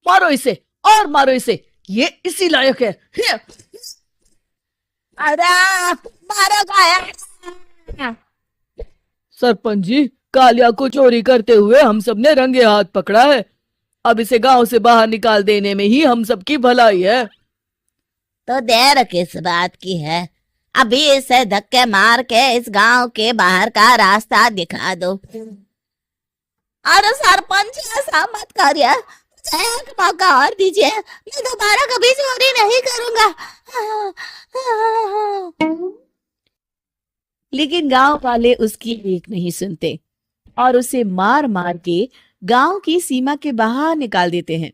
मारो इसे और मारो इसे, ये इसी लायक है। अरे मारो काया। सरपंच जी, कालिया को चोरी करते हुए हम सब ने रंगे हाथ पकड़ा है। अब इसे गांव से बाहर निकाल देने में ही हम सबकी भलाई है। तो देर किस बात की है, अभी इसे धक्के मार के इस गांव के बाहर का रास्ता दिखा दो। अरे सरपंच ऐसा मत करिए, मुझे एक मौका और दीजिए, मैं दोबारा कभी चोरी नहीं करूंगा। लेकिन गांव वाले उसकी एक नहीं सुनते और उसे मार मार के गांव की सीमा के बाहर निकाल देते हैं।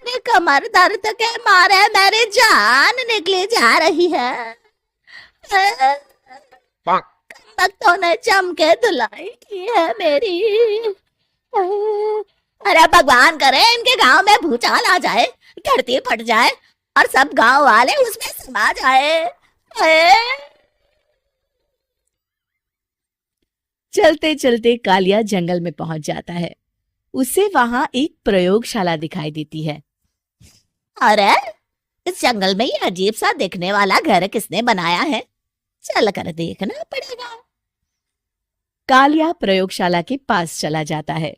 मेरी कमर दर्द के मारे मेरी जान निकली जा रही है। तो ने चमके धुलाई की है मेरी। अरे भगवान करे इनके गांव में भूचाल आ जाए, धरती फट जाए और सब गांव वाले उसमें समा जाए। चलते चलते कालिया जंगल में पहुंच जाता है। उसे वहां एक प्रयोगशाला दिखाई देती है। अरे इस जंगल में ये अजीब सा दिखने वाला घर किसने बनाया है, चल कर देखना पड़ेगा। कालिया प्रयोगशाला के पास चला जाता है।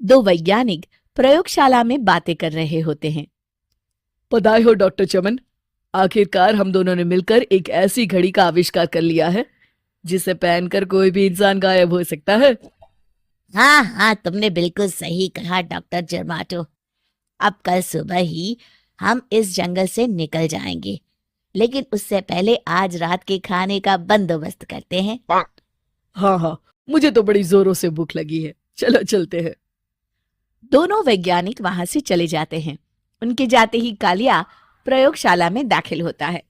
दो वैज्ञानिक प्रयोगशाला में बातें कर रहे होते हैं। बधाई हो डॉक्टर चमन, आखिरकार हम दोनों ने मिलकर एक ऐसी घड़ी का आविष्कार कर लिया है जिसे पहनकर कोई भी इंसान गायब हो सकता है। हाँ हाँ, तुमने बिल्कुल सही कहा डॉक्टर जर्माटो। अब कल सुबह ही हम इस जंगल से निकल जाएंगे, लेकिन उससे पहले आज रात के खाने का बंदोबस्त करते हैं। हाँ हाँ, मुझे तो बड़ी जोरों से भूख लगी है, चलो चलते हैं। दोनों वैज्ञानिक वहां से चले जाते हैं। उनके जाते ही कालिया प्रयोगशाला में दाखिल होता है।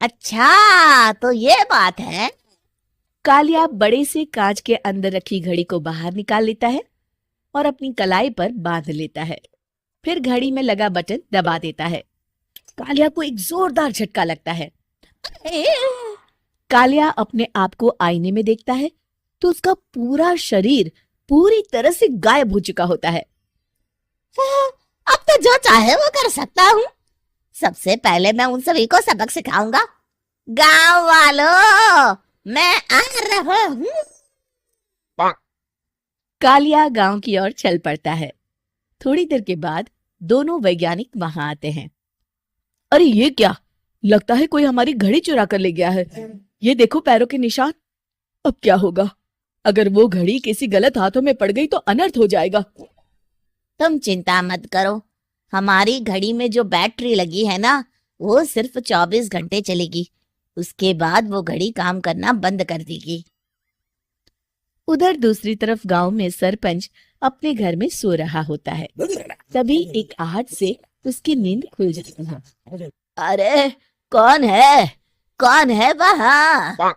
अच्छा तो ये बात है। कालिया बड़े से कांच के अंदर रखी घड़ी को बाहर निकाल लेता है और अपनी कलाई पर बांध लेता है। फिर घड़ी में लगा बटन दबा देता है। कालिया को एक जोरदार झटका लगता है। कालिया अपने आप को आईने में देखता है तो उसका पूरा शरीर पूरी तरह से गायब हो चुका होता है। अब तो जो चाहे वो कर सकता हूँ। सबसे पहले मैं उन सभी को सबक सिखाऊंगा। गांव वालों, मैं आ रहा हूँ। कालिया गांव की ओर चल पड़ता है। थोड़ी देर के बाद दोनों वैज्ञानिक वहां आते हैं। अरे ये क्या, लगता है कोई हमारी घड़ी चुरा कर ले गया है। ये देखो पैरों के निशान। अब क्या होगा, अगर वो घड़ी किसी गलत हाथों में पड़ गई तो अनर्थ हो जाएगा। तुम चिंता मत करो, हमारी घड़ी में जो बैटरी लगी है ना, वो सिर्फ 24 घंटे चलेगी। उसके बाद वो घड़ी काम करना बंद कर देगी। उधर दूसरी तरफ गांव में सरपंच अपने घर में सो रहा होता है। तभी एक आहट से उसकी नींद खुल जाती है। अरे कौन है, कौन है वहाँ?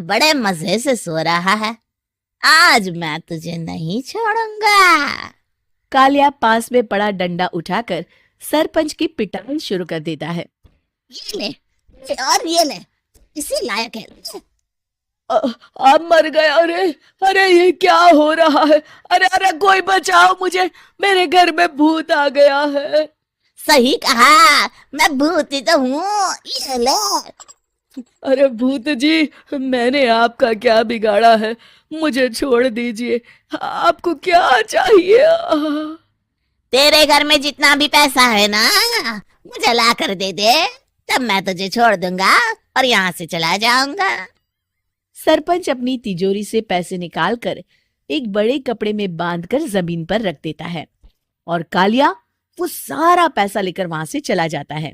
बड़े मजे से सो रहा है, आज मैं तुझे नहीं छोड़ूंगा। कालिया पास में पड़ा डंडा उठाकर सरपंच की पिटाई शुरू कर देता है। ये ले और ये ले, इसी लायक है। आप मर गए। अरे अरे ये क्या हो रहा है? अरे अरे कोई बचाओ मुझे, मेरे घर में भूत आ गया है। सही कहा, मैं भूत ही तो हूँ, ये ले। अरे भूत जी, मैंने आपका क्या बिगाड़ा है, मुझे छोड़ दीजिए। आपको क्या चाहिए? तेरे घर में जितना भी पैसा है ना, मुझे ला कर दे दे, तब मैं तुझे छोड़ दूंगा और यहाँ से चला जाऊंगा। सरपंच अपनी तिजोरी से पैसे निकालकर एक बड़े कपड़े में बांधकर जमीन पर रख देता है और कालिया वो सारा पैसा लेकर वहां से चला जाता है।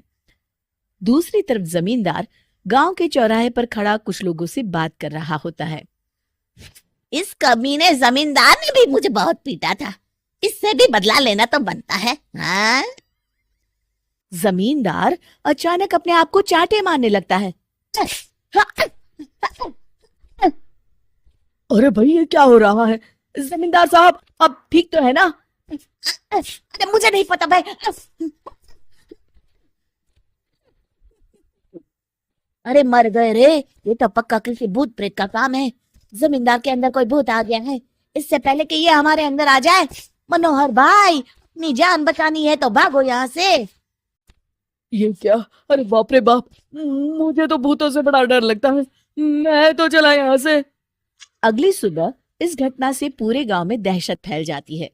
दूसरी तरफ जमींदार गांव के चौराहे पर खड़ा कुछ लोगों से बात कर रहा होता है। इस कमीने जमींदार ने भी मुझे बहुत पीटा था, इससे भी बदला लेना तो बनता है। हाँ? जमींदार अचानक अपने आप को चांटे मारने लगता है। अरे भाई ये क्या हो रहा है? जमींदार साहब अब ठीक तो है ना? अरे मुझे नहीं पता भाई। अरे मर गए रे, ये तो पक्का किसी भूत प्रेत का काम है। जमींदार के अंदर कोई भूत आ गया है, इससे पहले कि ये हमारे अंदर आ जाए। मनोहर भाई, अपनी जान बचानी है तो भागो यहाँ से। ये क्या? अरे बाप रे बाप, मुझे तो भूतों से बड़ा डर लगता है। मैं तो चला यहाँ से। अगली सुबह इस घटना से पूरे गांव में दहशत फैल जाती है।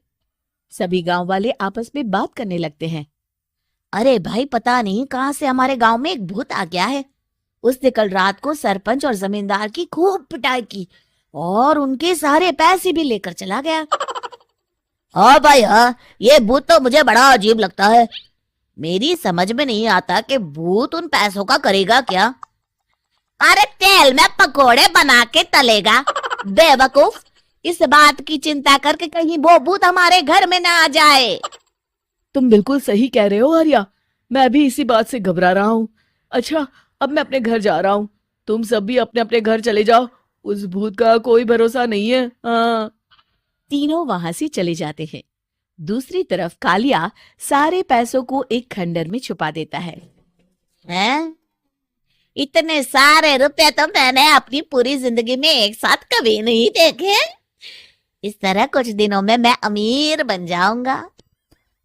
सभी गांव वाले आपस में बात करने लगते हैं। अरे भाई, पता नहीं कहाँ से हमारे गांव में एक भूत आ गया है। उसने कल रात को सरपंच और जमींदार की खूब पिटाई की और उनके सारे पैसे भी लेकर चला गया। हाँ भाई हाँ, ये भूत तो मुझे बड़ा अजीब लगता है। मेरी समझ में नहीं आता कि भूत उन पैसों का करेगा क्या। अरे तेल में पकोड़े बना के तलेगा बेवकूफ। इस बात की चिंता करके कहीं वो भूत हमारे घर में ना आ जाए। तुम बिल्कुल सही कह रहे हो आर्या, मैं भी इसी बात से घबरा रहा हूँ। अच्छा, अब मैं अपने घर जा रहा हूँ। तुम सब भी अपने अपने घर चले जाओ। उस भूत का कोई भरोसा नहीं है। हाँ। तीनों वहां से चले जाते हैं। दूसरी तरफ कालिया सारे पैसों को एक खंडर में छुपा देता है। हैं? इतने सारे रुपए तो मैंने अपनी पूरी जिंदगी में एक साथ कभी नहीं देखे। इस तरह कुछ दिनों में मैं अमीर बन जाऊंगा।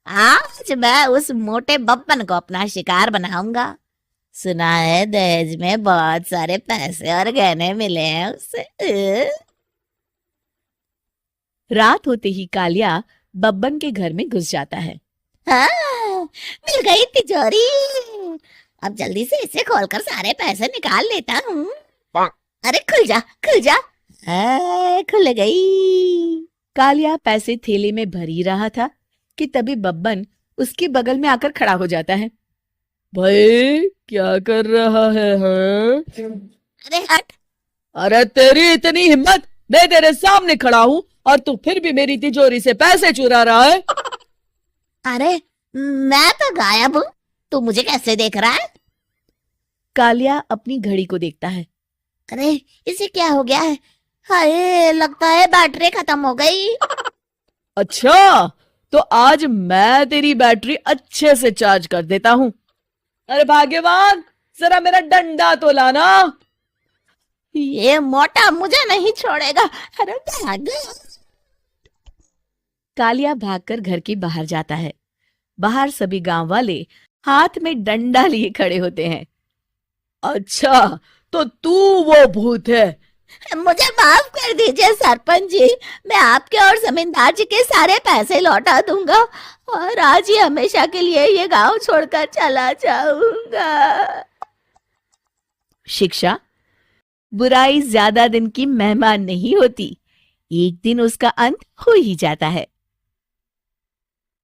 आज मैं उस मोटे बब्बन को अपना शिकार बनाऊंगा। सुना है दहेज में बहुत सारे पैसे और गहने मिले हैं उससे। रात होते ही कालिया बब्बन के घर में घुस जाता है। हाँ, मिल गई तिजोरी। अब जल्दी से इसे खोलकर सारे पैसे निकाल लेता हूँ। अरे खुल जा खुल जा। खुल गई। कालिया पैसे थैले में भर ही रहा था कि तभी बब्बन उसके बगल में आकर खड़ा हो जाता है। भाई क्या कर रहा है? हाँ? अरे हट। अरे तेरी इतनी हिम्मत! मैं तेरे सामने खड़ा हूँ और तू फिर भी मेरी तिजोरी से पैसे चुरा रहा है। अरे मैं तो गायब हूँ, तू मुझे कैसे देख रहा है? कालिया अपनी घड़ी को देखता है। अरे इसे क्या हो गया है? हाय, लगता है बैटरी खत्म हो गई। अच्छा, तो आज मैं तेरी बैटरी अच्छे से चार्ज कर देता हूँ। अरे भाग्यवान, जरा मेरा डंडा तो लाना। ये मोटा मुझे नहीं छोड़ेगा। अरे भाग। कालिया भागकर घर के बाहर जाता है। बाहर सभी गांव वाले हाथ में डंडा लिए खड़े होते हैं। अच्छा, तो तू वो भूत है? मुझे माफ कर दीजिए सरपंच जी, मैं आपके और जमींदार जी के सारे पैसे लौटा दूंगा और आज ही हमेशा के लिए ये गांव छोड़कर चला जाऊंगा। शिक्षा: बुराई ज्यादा दिन की मेहमान नहीं होती, एक दिन उसका अंत हो ही जाता है।